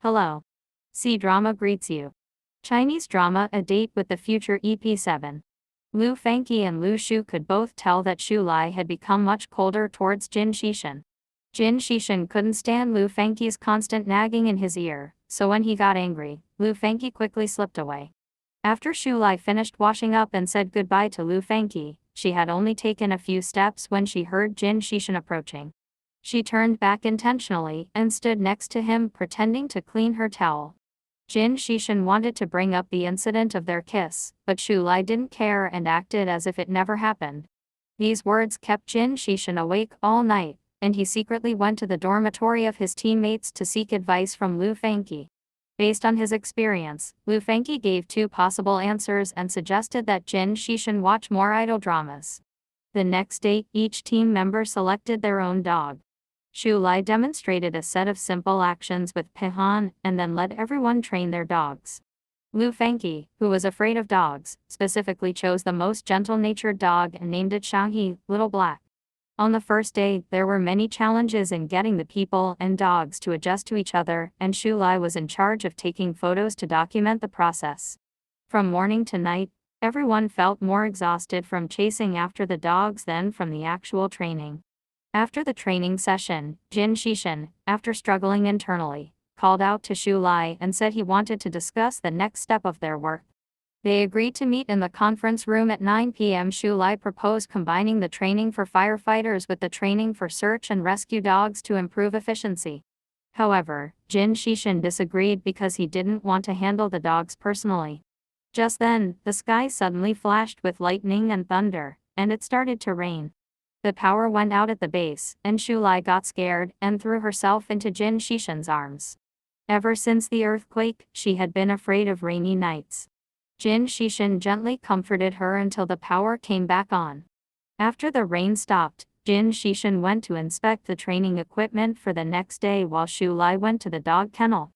Hello. C-Drama greets you. Chinese drama A Date with the Future EP7. Lu Fangqi and Lu Shu could both tell that Xu Lai had become much colder towards Jin Xishan. Jin Xishan couldn't stand Lu Fangqi's constant nagging in his ear, so when he got angry, Lu Fangqi quickly slipped away. After Xu Lai finished washing up and said goodbye to Lu Fangqi, she had only taken a few steps when she heard Jin Xishan approaching. She turned back intentionally and stood next to him pretending to clean her towel. Jin Xishan wanted to bring up the incident of their kiss, but Xu Lai didn't care and acted as if it never happened. These words kept Jin Xishan awake all night, and he secretly went to the dormitory of his teammates to seek advice from Lu Fangqi. Based on his experience, Lu Fangqi gave two possible answers and suggested that Jin Xishan watch more idol dramas. The next day, each team member selected their own dog. Xu Lai demonstrated a set of simple actions with Pihan and then let everyone train their dogs. Lu Fangqi, who was afraid of dogs, specifically chose the most gentle-natured dog and named it Shanghi, Little Black. On the first day, there were many challenges in getting the people and dogs to adjust to each other, and Xu Lai was in charge of taking photos to document the process. From morning to night, everyone felt more exhausted from chasing after the dogs than from the actual training. After the training session, Jin Xishan, after struggling internally, called out to Xu Lai and said he wanted to discuss the next step of their work. They agreed to meet in the conference room at 9 p.m. Xu Lai proposed combining the training for firefighters with the training for search and rescue dogs to improve efficiency. However, Jin Xishan disagreed because he didn't want to handle the dogs personally. Just then, the sky suddenly flashed with lightning and thunder, and it started to rain. The power went out at the base, and Xu Lai got scared and threw herself into Jin Xishan's arms. Ever since the earthquake, she had been afraid of rainy nights. Jin Xishan gently comforted her until the power came back on. After the rain stopped, Jin Xishan went to inspect the training equipment for the next day while Xu Lai went to the dog kennel.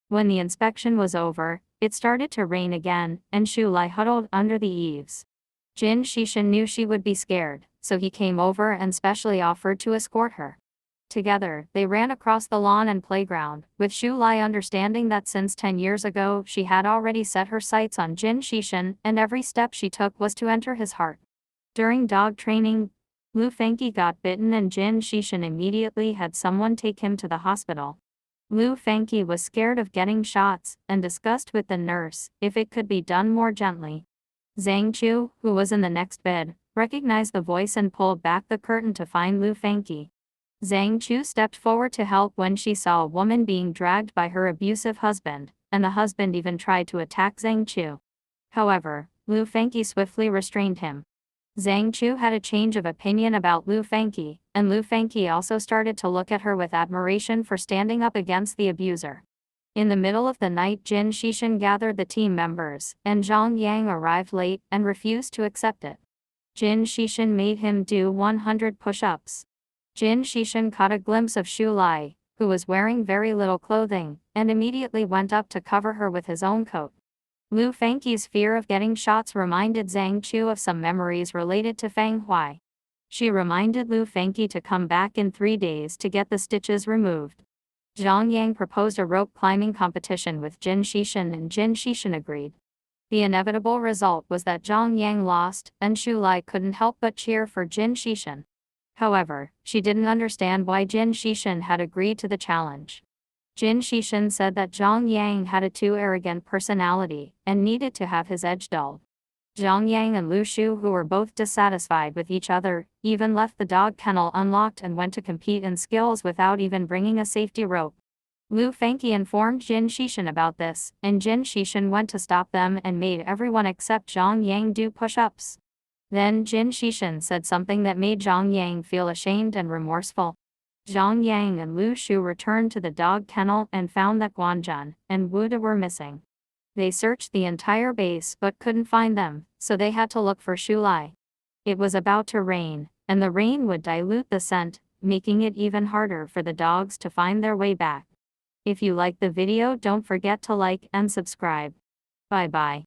When the inspection was over, it started to rain again, and Xu Lai huddled under the eaves. Jin Xishan knew she would be scared, so he came over and specially offered to escort her. Together, they ran across the lawn and playground, with Xu Lai understanding that since 10 years ago she had already set her sights on Jin Xishan, and every step she took was to enter his heart. During dog training, Lu Fangqi got bitten and Jin Xishan immediately had someone take him to the hospital. Lu Fangqi was scared of getting shots, and discussed with the nurse if it could be done more gently. Zhang Chu, who was in the next bed, recognized the voice and pulled back the curtain to find Lu Fangqi. Zhang Chu stepped forward to help when she saw a woman being dragged by her abusive husband, and the husband even tried to attack Zhang Chu. However, Lu Fangqi swiftly restrained him. Zhang Chu had a change of opinion about Lu Fangqi, and Lu Fangqi also started to look at her with admiration for standing up against the abuser. In the middle of the night, Jin Xishan gathered the team members, and Zhang Yang arrived late and refused to accept it. Jin Xishan made him do 100 push-ups. Jin Xishan caught a glimpse of Xu Lai, who was wearing very little clothing, and immediately went up to cover her with his own coat. Lu Fangqi's fear of getting shots reminded Zhang Chu of some memories related to Fang Huai. She reminded Lu Fangqi to come back in 3 days to get the stitches removed. Zhang Yang proposed a rope climbing competition with Jin Xishan, and Jin Xishan agreed. The inevitable result was that Zhang Yang lost, and Xu Lai couldn't help but cheer for Jin Xishan. However, she didn't understand why Jin Xishan had agreed to the challenge. Jin Xishan said that Zhang Yang had a too arrogant personality and needed to have his edge dulled. Zhang Yang and Lu Shu, who were both dissatisfied with each other, even left the dog kennel unlocked and went to compete in skills without even bringing a safety rope. Lu Fangqi informed Jin Xishan about this, and Jin Xishan went to stop them and made everyone except Zhang Yang do push-ups. Then Jin Xishan said something that made Zhang Yang feel ashamed and remorseful. Zhang Yang and Lu Shu returned to the dog kennel and found that Guanzhan and Wu De were missing. They searched the entire base but couldn't find them, so they had to look for Xu Lai. It was about to rain, and the rain would dilute the scent, making it even harder for the dogs to find their way back. If you liked the video, don't forget to like and subscribe. Bye bye.